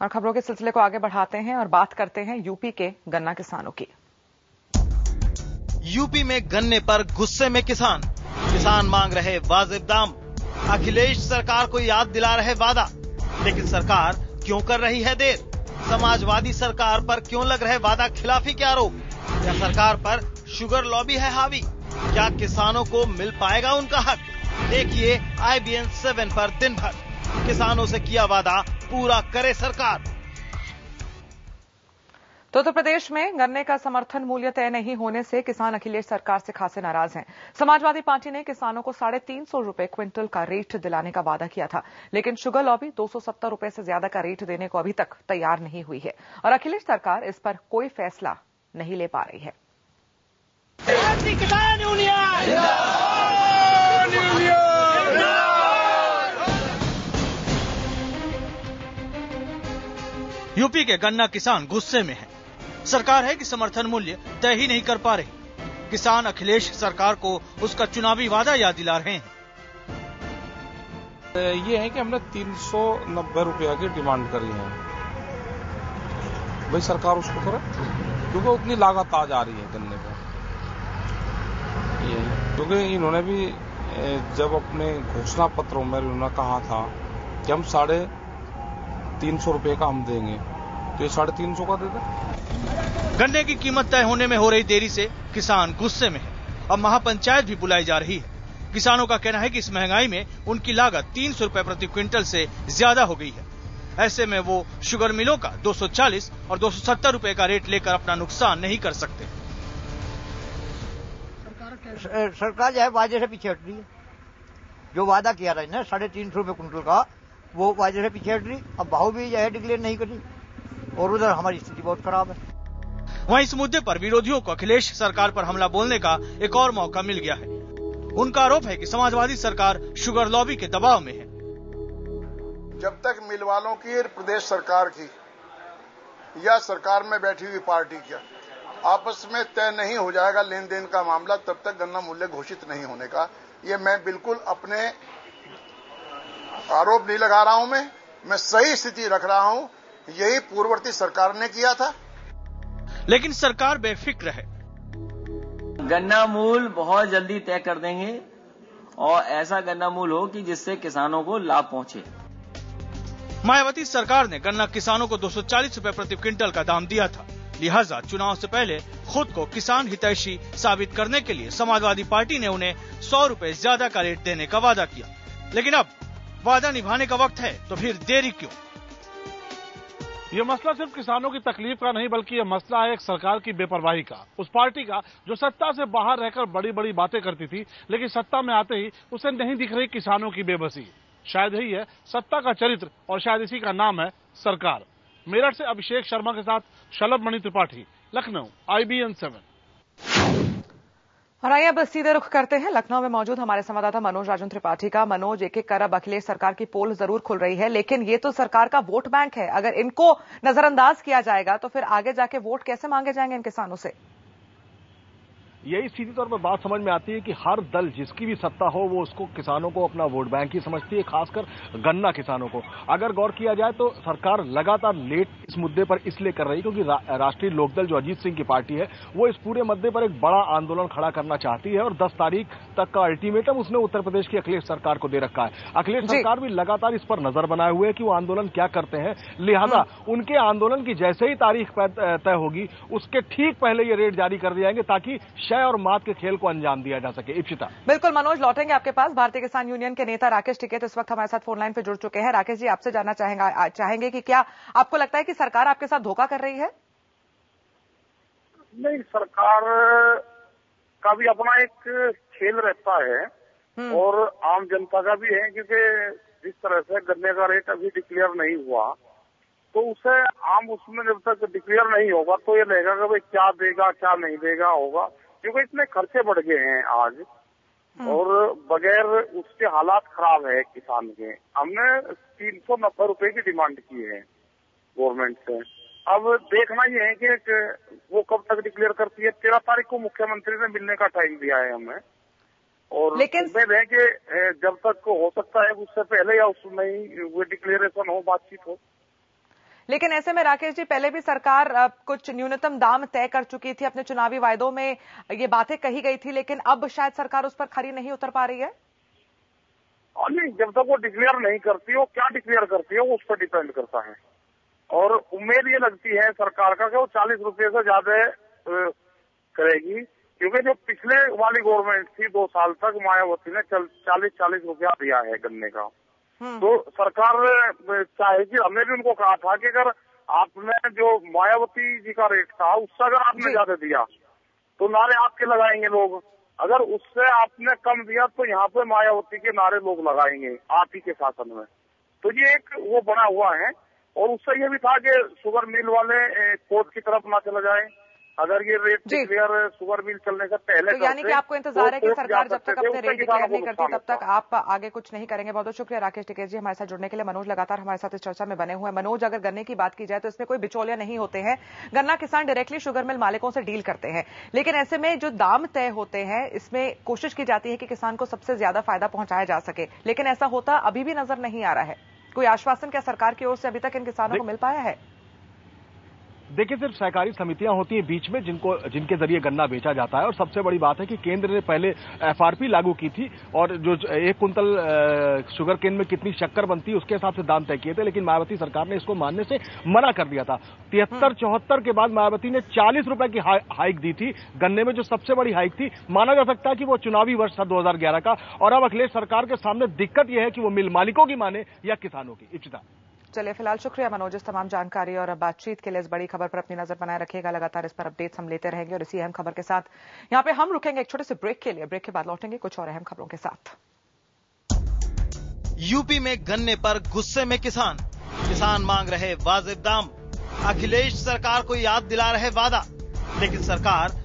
और खबरों के सिलसिले को आगे बढ़ाते हैं और बात करते हैं यूपी के गन्ना किसानों की। यूपी में गन्ने पर गुस्से में किसान मांग रहे वाजिब दाम। अखिलेश सरकार को याद दिला रहे वादा, लेकिन सरकार क्यों कर रही है देर? समाजवादी सरकार पर क्यों लग रहे वादा खिलाफी के आरोप? या सरकार पर शुगर लॉबी है हावी? क्या किसानों को मिल पाएगा उनका हक? देखिए IBN 7 पर दिन भर किसानों से किया वादा पूरा करे सरकार। तो उत्तर प्रदेश में गन्ने का समर्थन मूल्य तय नहीं होने से किसान अखिलेश सरकार से खासे नाराज हैं। समाजवादी पार्टी ने किसानों को 350 रुपए क्विंटल का रेट दिलाने का वादा किया था, लेकिन शुगर लॉबी 270 रुपए से ज्यादा का रेट देने को अभी तक तैयार नहीं हुई है और अखिलेश सरकार इस पर कोई फैसला नहीं ले पा रही है। यूपी के गन्ना किसान गुस्से में हैं। सरकार है कि समर्थन मूल्य तय ही नहीं कर पा रही। किसान अखिलेश सरकार को उसका चुनावी वादा याद दिला रहे हैं। ये है कि हमने 390 रुपया की डिमांड करी है। भाई सरकार उसको करे, क्योंकि उतनी लागत आ जा रही है गन्ने पर। क्योंकि इन्होंने भी जब अपने घोषणा पत्रों में उन्होंने कहा था कि हम 350 रुपए का हम देंगे, तो ये 350 का दे दे। गन्ने की कीमत तय होने में हो रही देरी से किसान गुस्से में है। अब महापंचायत भी बुलाई जा रही है। किसानों का कहना है कि इस महंगाई में उनकी लागत 300 रुपए प्रति क्विंटल से ज्यादा हो गई है। ऐसे में वो शुगर मिलों का 240 और 270 रुपए का रेट लेकर अपना नुकसान नहीं कर सकते। सरकार जो है वादे से पीछे हट रही है। जो वादा किया था ना 350 रुपए क्विंटल का, वो वादे से पीछे हट रही। अब भाव भी जो है डिक्लेयर नहीं करी और उधर हमारी स्थिति बहुत खराब है। वहीं इस मुद्दे पर विरोधियों को अखिलेश सरकार पर हमला बोलने का एक और मौका मिल गया है। उनका आरोप है कि समाजवादी सरकार शुगर लॉबी के दबाव में है। जब तक मिल वालों की प्रदेश सरकार की या सरकार में बैठी हुई पार्टी का आपस में तय नहीं हो जाएगा लेन देन का मामला, तब तक गन्ना मूल्य घोषित नहीं होने का। ये मैं बिल्कुल अपने आरोप नहीं लगा रहा हूं। मैं सही स्थिति रख रहा हूं। यही पूर्ववर्ती सरकार ने किया था। लेकिन सरकार बेफिक्र है। गन्ना मूल्य बहुत जल्दी तय कर देंगे और ऐसा गन्ना मूल्य हो कि जिससे किसानों को लाभ पहुंचे। मायावती सरकार ने गन्ना किसानों को 240 रुपए प्रति क्विंटल का दाम दिया था। लिहाजा चुनाव से पहले खुद को किसान हितैषी साबित करने के लिए समाजवादी पार्टी ने उन्हें 100 रुपए ज्यादा का रेट देने का वादा किया। लेकिन अब वादा निभाने का वक्त है, तो फिर देरी क्यों? ये मसला सिर्फ किसानों की तकलीफ का नहीं, बल्कि ये मसला है एक सरकार की बेपरवाही का। उस पार्टी का जो सत्ता से बाहर रहकर बड़ी बड़ी बातें करती थी, लेकिन सत्ता में आते ही उसे नहीं दिख रही किसानों की बेबसी। शायद यही है सत्ता का चरित्र और शायद इसी का नाम है सरकार। मेरठ से अभिषेक शर्मा के साथ शलभ मणि त्रिपाठी, लखनऊ, IBN 7। और आइए अब सीधे रुख करते हैं लखनऊ में मौजूद हमारे संवाददाता मनोज राजन त्रिपाठी का। मनोज, एक एक कर अब अखिलेश सरकार की पोल जरूर खुल रही है, लेकिन ये तो सरकार का वोट बैंक है। अगर इनको नजरअंदाज किया जाएगा तो फिर आगे जाके वोट कैसे मांगे जाएंगे इन किसानों से? यही सीधी तौर पर बात समझ में आती है कि हर दल जिसकी भी सत्ता हो वो उसको किसानों को अपना वोट बैंक ही समझती है, खासकर गन्ना किसानों को। अगर गौर किया जाए तो सरकार लगातार लेट इस मुद्दे पर इसलिए कर रही क्योंकि राष्ट्रीय लोकदल जो अजीत सिंह की पार्टी है वो इस पूरे मुद्दे पर एक बड़ा आंदोलन खड़ा करना चाहती है और 10 तारीख तक का अल्टीमेटम उसने उत्तर प्रदेश की अखिलेश सरकार को दे रखा है। अखिलेश सरकार भी लगातार इस पर नजर बनाए हुए है कि वो आंदोलन क्या करते हैं। लिहाजा उनके आंदोलन की जैसे ही तारीख तय होगी उसके ठीक पहले ये रेट जारी कर दिए जाएंगे ताकि और मात के खेल को अंजाम दिया जा सके। इप्सिता। बिल्कुल मनोज, लौटेंगे आपके पास। भारतीय किसान यूनियन के नेता राकेश टिकैत इस वक्त हमारे साथ फोन लाइन पे जुड़ चुके हैं। राकेश जी, आपसे जानना चाहेंगे कि क्या आपको लगता है कि सरकार आपके साथ धोखा कर रही है? नहीं, सरकार का भी अपना एक खेल रहता है और आम जनता का भी है, क्योंकि जिस तरह से गन्ने का रेट अभी डिक्लेयर नहीं हुआ तो उसे आम उसमें जब तक डिक्लेयर नहीं होगा तो ये रहेगा कि भाई क्या देगा क्या नहीं देगा होगा, क्योंकि इतने खर्चे बढ़ गए हैं आज और बगैर उसके हालात खराब है किसान के। हमने 390 रुपए की डिमांड की है गवर्नमेंट से। अब देखना ये है कि वो कब तक डिक्लेयर करती है। 13 तारीख को मुख्यमंत्री ने मिलने का टाइम दिया है हमें और उम्मीद है कि जब तक हो सकता है उससे पहले या उसमें वो डिक्लेरेशन हो, बातचीत हो। लेकिन ऐसे में राकेश जी, पहले भी सरकार कुछ न्यूनतम दाम तय कर चुकी थी, अपने चुनावी वायदों में ये बातें कही गई थी, लेकिन अब शायद सरकार उस पर खरी नहीं उतर पा रही है। और नहीं, जब तक वो डिक्लेयर नहीं करती, वो क्या डिक्लेयर करती है वो उस पर डिपेंड करता है। और उम्मीद ये लगती है सरकार का कि वो 40 रुपये से ज्यादा करेगी, क्योंकि जो पिछले वाली गवर्नमेंट थी 2 साल तक मायावती ने 40 रुपया दिया है गन्ने का। तो सरकार चाहेगी, हमने भी उनको कहा था कि अगर आपने जो मायावती जी का रेट था उससे अगर आपने ज्यादा दिया तो नारे आपके लगाएंगे लोग, अगर उससे आपने कम दिया तो यहाँ पे मायावती के नारे लोग लगाएंगे आप ही के शासन में। तो ये एक वो बना हुआ है। और उससे ये भी था कि शुगर मिल वाले कोर्ट की तरफ ना चला जाए, अगर ये रेट डिक्लेयर शुगर मिल चलने से पहले। तो यानी कि आपको इंतजार है कि सरकार जब तक अपने रेट डिक्लेयर नहीं करती तब तक आप आगे कुछ नहीं करेंगे। बहुत बहुत शुक्रिया राकेश टिकैत जी हमारे साथ जुड़ने के लिए। मनोज लगातार हमारे साथ इस चर्चा में बने हुए हैं। मनोज, अगर गन्ने की बात की जाए तो इसमें कोई बिचौलिया नहीं होते हैं, गन्ना किसान डायरेक्टली शुगर मिल मालिकों से डील करते हैं, लेकिन ऐसे में जो दाम तय होते हैं इसमें कोशिश की जाती है कि किसान को सबसे ज्यादा फायदा पहुंचाया जा सके, लेकिन ऐसा होता अभी भी नजर नहीं आ रहा है। कोई आश्वासन क्या सरकार की ओर से अभी तक इन किसानों को मिल पाया है? देखिए, सिर्फ सहकारी समितियां होती हैं बीच में जिनके जरिए गन्ना बेचा जाता है। और सबसे बड़ी बात है कि केंद्र ने पहले एफआरपी लागू की थी और जो 1 कुंतल शुगर केन में कितनी शक्कर बनती है उसके हिसाब से दाम तय किए थे, लेकिन मायावती सरकार ने इसको मानने से मना कर दिया था। 73-74 के बाद मायावती ने 40 रुपए की हाइक दी थी गन्ने में, जो सबसे बड़ी हाइक थी। माना जा सकता है कि वो चुनावी वर्ष था 2011 का। और अब अखिलेश सरकार के सामने दिक्कत यह है कि वो मिल मालिकों की माने या किसानों की। इप्सिता, चलिए फिलहाल शुक्रिया मनोज इस तमाम जानकारी और बातचीत के लिए। इस बड़ी खबर पर अपनी नजर बनाए रखिएगा, लगातार इस पर अपडेट्स हम लेते रहेंगे। और इसी अहम खबर के साथ यहाँ पे हम रुकेंगे एक छोटे से ब्रेक के लिए। ब्रेक के बाद लौटेंगे कुछ और अहम खबरों के साथ। यूपी में गन्ने पर गुस्से में किसान मांग रहे वाजिब दाम। अखिलेश सरकार को याद दिला रहे वादा, लेकिन सरकार